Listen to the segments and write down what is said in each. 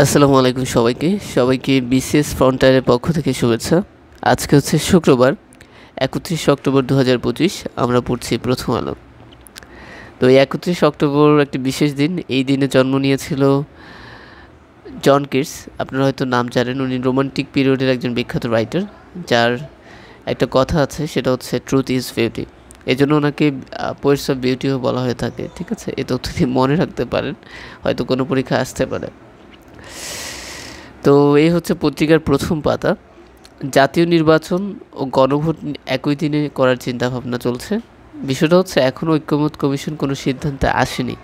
আসসালামু আলাইকুম সবাইকে বিসিএস ফ্রন্টারের পক্ষ থেকে শুভেচ্ছা। আজকে হচ্ছে শুক্রবার ৩১ অক্টোবর ২০২৫। আমরা পড়ছি প্রথম আলো। তো এই ৩১ অক্টোবর একটি বিশেষ দিন। এই দিনে জন্ম নিয়েছিল জন কিটস। আপনারা হয়তো নাম জানেন। উনি রোমান্টিক পিরিয়ডের একজন বিখ্যাত রাইটার, যার একটা কথা আছে, সেটা হচ্ছে ট্রুথ ইজ বিউটি। এই জন্য ওনাকে পোয়েটস অফ বিউটিও বলা হয়ে থাকে। ঠিক আছে, এই তথ্যটি মনে রাখতে পারেন, হয়তো কোনো পরীক্ষা আসতে পারে। তো এই হচ্ছে পত্রিকার প্রথম পাতা। জাতীয় নির্বাচন ও গণভোট একই দিনে করার চিন্তাভাবনা চলছে। বিষয়টা হচ্ছে এখনও ঐক্যমত কমিশন কোনো সিদ্ধান্তে আসেনি,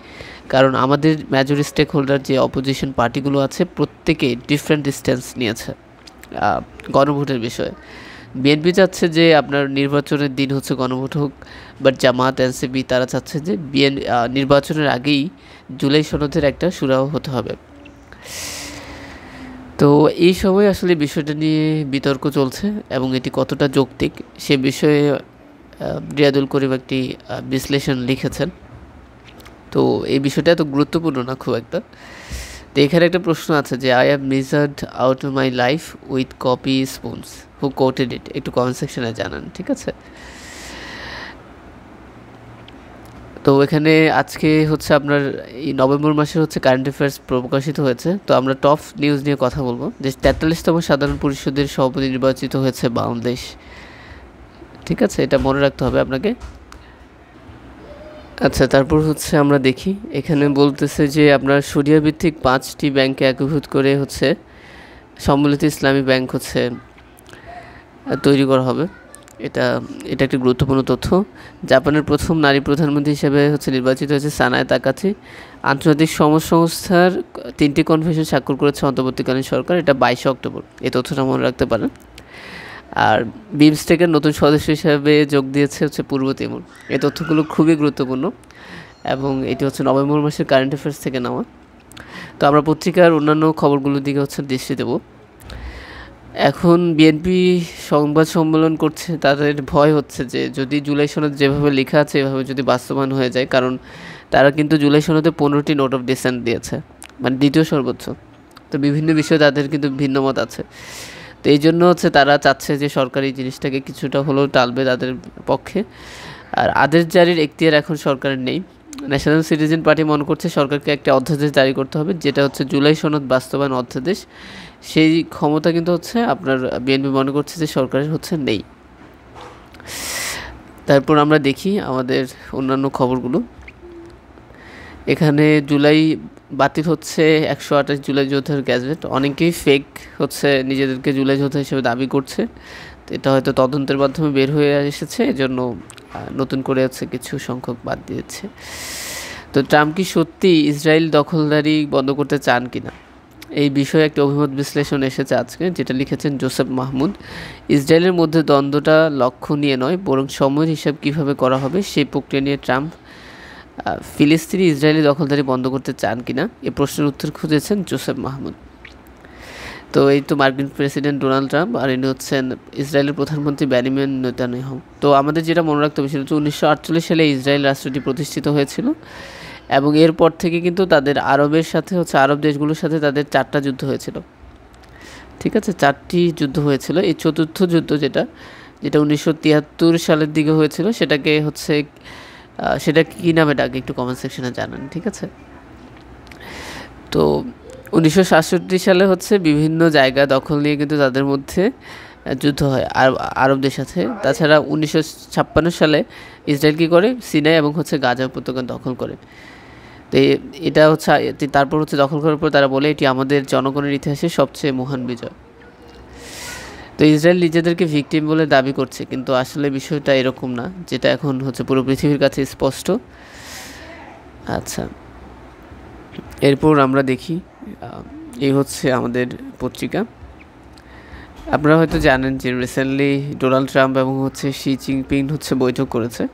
কারণ আমাদের মেজর স্টেক হোল্ডার যে অপোজিশন পার্টিগুলো আছে, প্রত্যেকে ডিফারেন্ট স্ট্যান্স নিয়েছে গণভোটের বিষয়ে। বিএনপি চাচ্ছে যে আপনার নির্বাচনের দিন হচ্ছে গণভোট হোক, বাট জামাত এনসিপি তারা চাচ্ছে যে নির্বাচনের আগেই জুলাই সনদের একটা সুরাহ হতে হবে। তো এই সময় আসলে বিষয়টা নিয়ে বিতর্ক চলছে এবং এটি কতটা যৌক্তিক সে বিষয়ে রিয়াদুল করিম একটি বিশ্লেষণ লিখেছেন। তো এই বিষয়টা এত গুরুত্বপূর্ণ না খুব একটা। তো এখানে একটা প্রশ্ন আছে যে I have measured out my life with coffee spoons, who quoted it, একটু কমেন্ট সেকশনে জানান। ঠিক আছে, তো এখানে আজকে হচ্ছে আপনার এই নভেম্বর মাসের হচ্ছে কারেন্ট অ্যাফেয়ার্স প্রকাশিত হয়েছে। তো আমরা টপ নিউজ নিয়ে কথা বলবো। যে ৪৩তম সাধারণ পরিষদের সভাপতি নির্বাচিত হয়েছে বাংলাদেশ। ঠিক আছে, এটা মনে রাখতে হবে আপনাকে। আচ্ছা, তারপর হচ্ছে আমরা দেখি এখানে বলতেছে যে আপনার শরিয়া ভিত্তিক ৫টি ব্যাংকে একীভূত করে হচ্ছে সম্মিলিত ইসলামী ব্যাংক হচ্ছে তৈরি করা হবে। এটা একটি গুরুত্বপূর্ণ তথ্য। জাপানের প্রথম নারী প্রধানমন্ত্রী হিসেবে হচ্ছে নির্বাচিত হয়েছে সানায়ে তাকাচি। আন্তর্জাতিক সংস্থার ৩টি কনভেনশন স্বাক্ষর করেছে অন্তর্বর্তীকালীন সরকার। এটা ২২ অক্টোবর। এই তথ্যটা মনে রাখতে পারেন। আর বিমস্টেকের নতুন সদস্য হিসেবে যোগ দিয়েছে হচ্ছে পূর্ব তিমুর। এই তথ্যগুলো খুবই গুরুত্বপূর্ণ এবং এটি হচ্ছে নভেম্বর মাসের কারেন্ট অ্যাফেয়ার্স থেকে নেওয়া। তো আমরা পত্রিকার অন্যান্য খবরগুলোর দিকে হচ্ছে দৃষ্টি দেব। এখন বিএনপি সংবাদ সম্মেলন করছে। তাদের ভয় হচ্ছে যে যদি জুলাই সনদ যেভাবে লেখা আছে এভাবে যদি বাস্তবায়ন হয়ে যায়, কারণ তারা কিন্তু জুলাই সনদে 15টি নোট অফ ডিসেন্ট দিয়েছে, মানে দ্বিতীয় সর্বোচ্চ। তো বিভিন্ন বিষয়ে তাদের কিন্তু ভিন্ন মত আছে। তো এই জন্য হচ্ছে তারা চাচ্ছে যে সরকার এই জিনিসটাকে কিছুটা হলেও টালবে তাদের পক্ষে। আর আদেশ জারির এখতিয়ার এখন সরকারের নেই। ন্যাশনাল সিটিজেন পার্টি মনে করছে সরকারকে একটা অধ্যাদেশ জারি করতে হবে, যেটা হচ্ছে জুলাই সনদ বাস্তবায়ন অধ্যাদেশ। সেই ক্ষমতা কিন্তু হচ্ছে আপনার বিএনপি মনে করছে যে সরকারের হচ্ছে নেই। তারপর আমরা দেখি আমাদের অন্যান্য খবরগুলো। এখানে জুলাই বাতিল হচ্ছে ১২৮ জুলাই যোদ্ধার গ্যাজেট। অনেকেই ফেক হচ্ছে নিজেদেরকে জুলাই যোদ্ধা হিসেবে দাবি করছে। তো এটা হয়তো তদন্তের মাধ্যমে বের হয়ে এসেছে, এজন্য নতুন করে হচ্ছে কিছু সংখ্যক বাদ দিয়েছে। তো ট্রাম্প কি সত্যি ইসরায়েল দখলদারি বন্ধ করতে চান কিনা, এই বিষয়ে একটি অভিমত বিশ্লেষণ এসেছে আজকে, যেটা লিখেছেন জোসেফ মাহমুদ। ইসরায়েলের মধ্যে দ্বন্দ্বটা লক্ষ্য নিয়ে নয়, বরং সময়ের হিসাব কীভাবে করা হবে সেই প্রক্রিয়া নিয়ে ট্রাম্প ফিলিস্তিনি ইসরায়েলি দখলদারি বন্ধ করতে চান কিনা এ প্রশ্নের উত্তর খুঁজেছেন জোসেফ মাহমুদ। তো এই তো মার্কিন প্রেসিডেন্ট ডোনাল্ড ট্রাম্প, আর ইনি হচ্ছেন ইসরায়েলের প্রধানমন্ত্রী বেনিয়ামিন নেতানিয়াহু। তো আমাদের যেটা মনে রাখতে হবে সেটা হচ্ছে ১৯৪৮ সালে ইসরায়েল রাষ্ট্রটি প্রতিষ্ঠিত হয়েছিল এবং এরপর থেকে কিন্তু তাদের আরবের সাথে হচ্ছে আরব দেশগুলোর সাথে তাদের 4টা যুদ্ধ হয়েছিল। ঠিক আছে, 4টি যুদ্ধ হয়েছিল। এই চতুর্থ যুদ্ধ যেটা ১৯৭৩ সালের দিকে হয়েছিল, সেটাকে হচ্ছে সেটা কী নামে ডাকে একটু কমেন্ট সেকশনে জানান। ঠিক আছে, তো ১৯৬৭ সালে হচ্ছে বিভিন্ন জায়গা দখল নিয়ে কিন্তু তাদের মধ্যে যুদ্ধ হয় আরবদের সাথে। তাছাড়া ১৯৫৬ সালে ইসরায়েল কী করে, সিনাই এবং হচ্ছে গাজা উপত্যকা দখল করে। তো এটা হচ্ছে তারপর হচ্ছে দখল করার পর তারা বলে এটি আমাদের জনগণের ইতিহাসে সবচেয়ে মহান বিজয়। তো ইসরায়েল নিজেদেরকে ভিকটিম বলে দাবি করছে, কিন্তু আসলে বিষয়টা এরকম না, যেটা এখন হচ্ছে পুরো পৃথিবীর কাছে স্পষ্ট। আচ্ছা, এরপর আমরা দেখি এই হচ্ছে আমাদের পত্রিকা। আপনারা হয়তো জানেন যে রিসেন্টলি ডোনাল্ড ট্রাম্প এবং হচ্ছে শি জিনপিং হচ্ছে বৈঠক করেছে।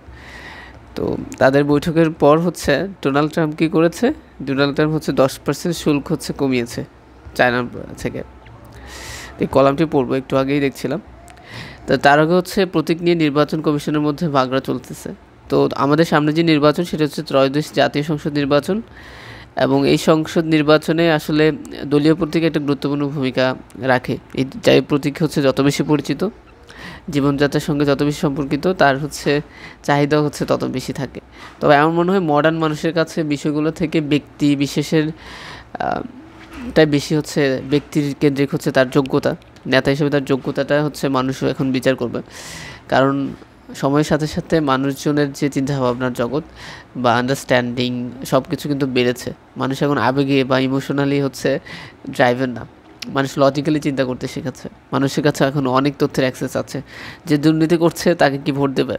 তো তাদের বৈঠকের পর হচ্ছে ডোনাল্ড ট্রাম্প কী করেছে, ডোনাল্ড ট্রাম্প হচ্ছে 10% শুল্ক হচ্ছে কমিয়েছে চায়না থেকে। এই কলামটি পড়বো, একটু আগেই দেখছিলাম। তো তার আগে হচ্ছে প্রতীক নিয়ে নির্বাচন কমিশনের মধ্যে ভাগড়া চলতেছে। তো আমাদের সামনে যে নির্বাচন সেটা হচ্ছে ত্রয়োদশ জাতীয় সংসদ নির্বাচন এবং এই সংসদ নির্বাচনে আসলে দলীয় প্রতীক একটা গুরুত্বপূর্ণ ভূমিকা রাখে। এই যাই প্রতীক হচ্ছে যত বেশি পরিচিত, জীবনযাত্রার সঙ্গে যত বেশি সম্পর্কিত, তার হচ্ছে চাহিদা হচ্ছে তত বেশি থাকে। তবে আমার মনে হয় মডার্ন মানুষের কাছে বিষয়গুলো থেকে ব্যক্তি বিশেষের তাই বেশি হচ্ছে ব্যক্তির কেন্দ্রিক হচ্ছে তার যোগ্যতা, নেতা হিসেবে তার যোগ্যতাটা হচ্ছে মানুষ এখন বিচার করবে। কারণ সময়ের সাথে সাথে মানুষজনের যে চিন্তাভাবনার জগৎ বা আন্ডারস্ট্যান্ডিং সব কিছু কিন্তু বেড়েছে। মানুষ এখন আবেগে বা ইমোশনালি হচ্ছে ড্রাইভের না, মানুষ লজিক্যালি চিন্তা করতে শেখাচ্ছে। মানুষের কাছে এখন অনেক তথ্যের অ্যাক্সেস আছে। যে দুর্নীতি করছে তাকে কি ভোট দেবে?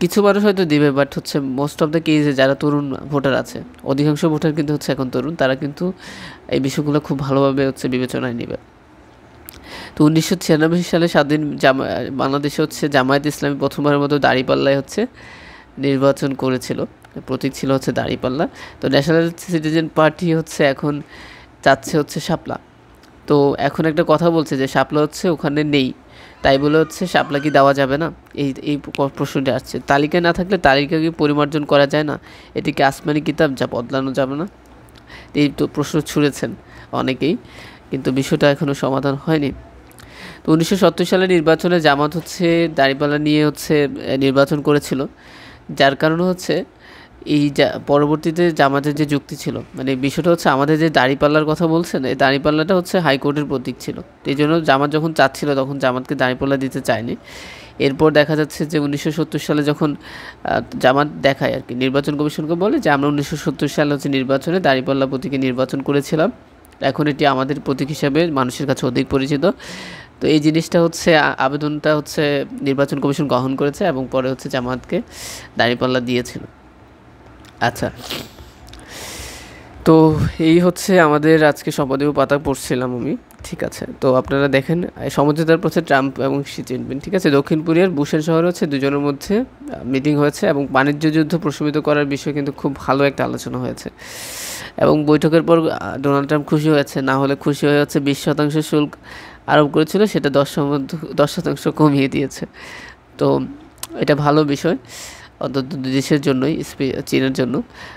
কিছু মানুষ হয়তো দিবে, বাট হচ্ছে মোস্ট অফ দ্য কেসে যারা তরুণ ভোটার আছে, অধিকাংশ ভোটার কিন্তু হচ্ছে এখন তরুণ, তারা কিন্তু এই বিষয়গুলো খুব ভালোভাবে হচ্ছে বিবেচনায় নেবে। তো 1996 সালে স্বাধীন বাংলাদেশে হচ্ছে জামায়াত ইসলামী প্রথমবারের মতো দাঁড়িপাল্লায় হচ্ছে নির্বাচন করেছিল, প্রতীক ছিল হচ্ছে দাঁড়িপাল্লা। তো ন্যাশনাল সিটিজেন পার্টি হচ্ছে এখন চাচ্ছে হচ্ছে শাপলা। তো এখন একটা কথা বলছে যে শাপলা হচ্ছে ওখানে নেই, তাই বলে হচ্ছে শাপলা কি দেওয়া যাবে না? এই প্রশ্নটি আসছে। তালিকায় না থাকলে তালিকা কি পরিমার্জন করা যায় না? এটি কি আসমানি কিতাব যা বদলানো যাবে না? এই তো প্রশ্ন ছুঁড়েছেন অনেকেই, কিন্তু বিষয়টা এখনও সমাধান হয়নি। তো 1970 সালের নির্বাচনে জামাত হচ্ছে দাঁড়িপাল্লা নিয়ে হচ্ছে নির্বাচন করেছিল, যার কারণে হচ্ছে এই পরবর্তীতে জামাতের যে যুক্তি ছিল, মানে বিষয়টা হচ্ছে আমাদের যে দাঁড়িপাল্লার কথা বলছেন, এই দাঁড়িপাল্লাটা হচ্ছে হাইকোর্টের প্রতীক ছিল। এই জন্য জামাত যখন চাচ্ছিল তখন জামাতকে দাঁড়িপাল্লা দিতে চায়নি। এরপর দেখা যাচ্ছে যে 1970 সালে যখন জামাত দেখায় আর কি, নির্বাচন কমিশনকে বলে যে আমরা 1970 সালে হচ্ছে নির্বাচনে দাঁড়িপাল্লা প্রতীকে নির্বাচন করেছিলাম, এখন এটি আমাদের প্রতীক হিসাবে মানুষের কাছে অধিক পরিচিত। তো এই জিনিসটা হচ্ছে আবেদনটা হচ্ছে নির্বাচন কমিশন গ্রহণ করেছে এবং পরে হচ্ছে জামাতকে দাঁড়িপাল্লা দিয়েছিল। আচ্ছা, তো এই হচ্ছে আমাদের আজকে সম্পাদকীয় পাতা পড়ছিলাম আমি। ঠিক আছে, তো আপনারা দেখেন সমঝোতার পথে ট্রাম্প এবং শি জিনপিং। ঠিক আছে, দক্ষিণ কোরিয়ার বুশেন শহরে হচ্ছে দুজনের মধ্যে মিটিং হয়েছে এবং বাণিজ্য যুদ্ধ প্রশমিত করার বিষয়ে কিন্তু খুব ভালো একটা আলোচনা হয়েছে। এবং বৈঠকের পর ডোনাল্ড ট্রাম্প খুশি হয়েছে, না হলে খুশি হয়ে হচ্ছে 20% শুল্ক আরোপ করেছিল, সেটা 10% কমিয়ে দিয়েছে। তো এটা ভালো বিষয় অন্তত দুই দেশের জন্যই, চীনের জন্য।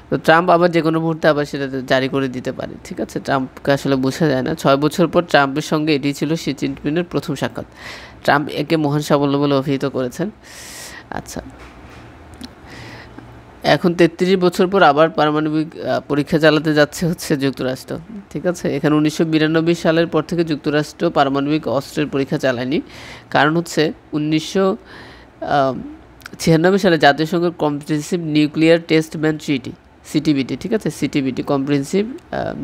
তো ট্রাম্প আবার যে কোনো মুহূর্তে আবার সেটা জারি করে দিতে পারে। ঠিক আছে, ট্রাম্পকে আসলে বোঝা যায় না। 6 বছর পর ট্রাম্পের সঙ্গে এটি ছিল শি জিনপিংয়ের প্রথম সাক্ষাৎ। ট্রাম্প একে মহান সাফল্য বলে অভিহিত করেছেন। আচ্ছা, এখন 33 বছর পর আবার পারমাণবিক পরীক্ষা চালাতে যাচ্ছে হচ্ছে যুক্তরাষ্ট্র। ঠিক আছে, এখানে 1992 সালের পর থেকে যুক্তরাষ্ট্র পারমাণবিক অস্ত্রের পরীক্ষা চালায়নি। কারণ হচ্ছে 1996 সালে জাতিসংঘের comprehensive nuclear test ban treaty, CTBT, ঠিক আছে, CTBT comprehensive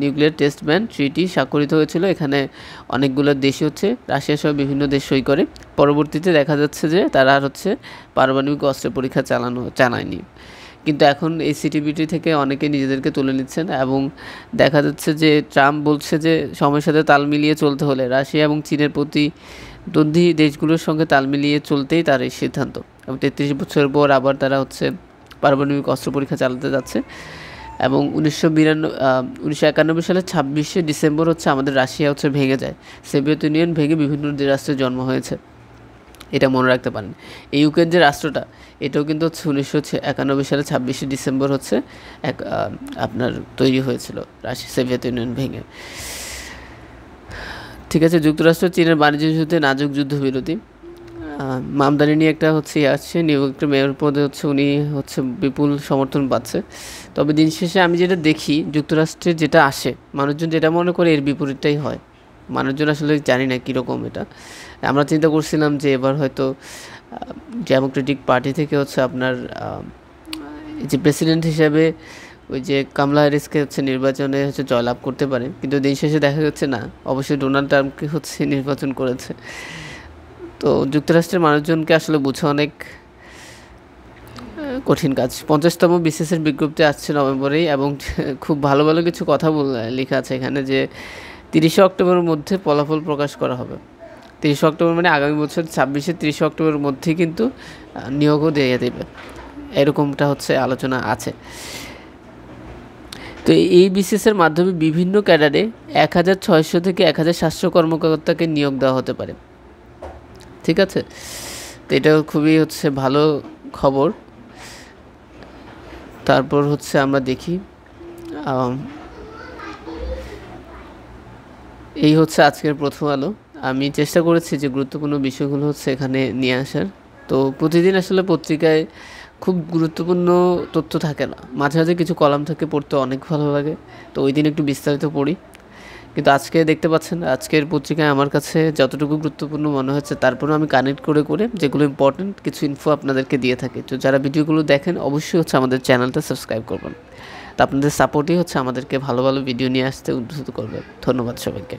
nuclear test ban treaty স্বাক্ষরিত হয়েছিল। এখানে অনেকগুলো দেশই হচ্ছে রাশিয়া সহ বিভিন্ন দেশ সই করে। পরবর্তীতে দেখা যাচ্ছে যে তারা আর হচ্ছে পারমাণবিক অস্ত্রের পরীক্ষা চালায়নি। কিন্তু এখন এই সিটিবিটি থেকে অনেকে নিজেদেরকে তুলে নিচ্ছেন এবং দেখা যাচ্ছে যে ট্রাম্প বলছে যে সময়ের সাথে তাল মিলিয়ে চলতে হলে রাশিয়া এবং চীনের প্রতিদ্বন্দ্বী দেশগুলোর সঙ্গে তাল মিলিয়ে চলতেই তার এই সিদ্ধান্ত। এবং 33 বছর পর আবার তারা হচ্ছে পারমাণবিক অস্ত্র পরীক্ষা চালাতে যাচ্ছে। এবং 1991 সালের 26শে ডিসেম্বর হচ্ছে আমাদের রাশিয়া হচ্ছে ভেঙে যায়, সোভিয়েত ইউনিয়ন ভেঙে বিভিন্ন রাষ্ট্রের জন্ম হয়েছে, এটা মনে রাখতে পারেন। এই ইউক্রেন যে রাষ্ট্রটা, এটাও কিন্তু হচ্ছে 1991 সালে 26শে ডিসেম্বর হচ্ছে আপনার তৈরি হয়েছিল, রাশিয়া সোভিয়েত ইউনিয়ন ভেঙে। ঠিক আছে, যুক্তরাষ্ট্র চীনের বাণিজ্য যুদ্ধে নাজুক যুদ্ধবিরতি। মামদানি নিয়ে একটা হচ্ছে আসছে, নিউ ইয়র্কের মেয়র পদে হচ্ছে উনি হচ্ছে বিপুল সমর্থন পাচ্ছে। তবে দিন শেষে আমি যেটা দেখি, যুক্তরাষ্ট্রের যেটা আসে, মানুষজন যেটা মনে করে এর বিপরীতটাই হয়। মানুষজন আসলে জানি না কীরকম এটা। আমরা চিন্তা করছিলাম যে এবার হয়তো ডেমোক্রেটিক পার্টি থেকে হচ্ছে আপনার যে প্রেসিডেন্ট হিসেবে ওই যে কামলা হ্যারিসকে হচ্ছে নির্বাচনে হচ্ছে জয়লাভ করতে পারে, কিন্তু দিন শেষে দেখা যাচ্ছে না, অবশ্যই ডোনাল্ড ট্রাম্পকে হচ্ছে নির্বাচন করেছে। তো যুক্তরাষ্ট্রের মানুষজনকে আসলে বোঝা অনেক কঠিন কাজ। 50তম বিসিএসের বিজ্ঞপ্তি আসছে নভেম্বরেই এবং খুব ভালো ভালো কিছু কথা লেখা আছে এখানে যে 30শে অক্টোবরের মধ্যে ফলাফল প্রকাশ করা হবে। 30শে অক্টোবর মানে আগামী বছর 30শে অক্টোবরের মধ্যেই কিন্তু নিয়োগও দিয়ে দেবে, এরকমটা হচ্ছে আলোচনা আছে। তো এই বিসিএসের মাধ্যমে বিভিন্ন ক্যাডারে 1600 থেকে 1700 কর্মকর্তাকে নিয়োগ দেওয়া হতে পারে। ঠিক আছে, তো এটা খুবই হচ্ছে ভালো খবর। তারপর হচ্ছে আমরা দেখি এই হচ্ছে আজকের প্রথম আলো। আমি চেষ্টা করেছি যে গুরুত্বপূর্ণ বিষয়গুলো হচ্ছে এখানে নিয়ে আসার। তো প্রতিদিন আসলে পত্রিকায় খুব গুরুত্বপূর্ণ তথ্য থাকে না, মাঝে মাঝে কিছু কলাম থাকে, পড়তে অনেক ভালো লাগে, তো ওই দিন একটু বিস্তারিত পড়ি। কিন্তু আজকে দেখতে পাচ্ছেন আজকের পত্রিকায় আমার কাছে যতটুকু গুরুত্বপূর্ণ মনে হচ্ছে তারপরেও আমি কানেক্ট করে করে যেগুলো ইম্পর্টেন্ট কিছু ইনফো আপনাদেরকে দিয়ে থাকি। তো যারা ভিডিওগুলো দেখেন অবশ্যই হচ্ছে আমাদের চ্যানেলটা সাবস্ক্রাইব করবেন। তো আপনাদের সাপোর্টই হচ্ছে আমাদেরকে ভালো ভালো ভিডিও নিয়ে আসতে উদ্বুদ্ধ করবে। ধন্যবাদ সবাইকে।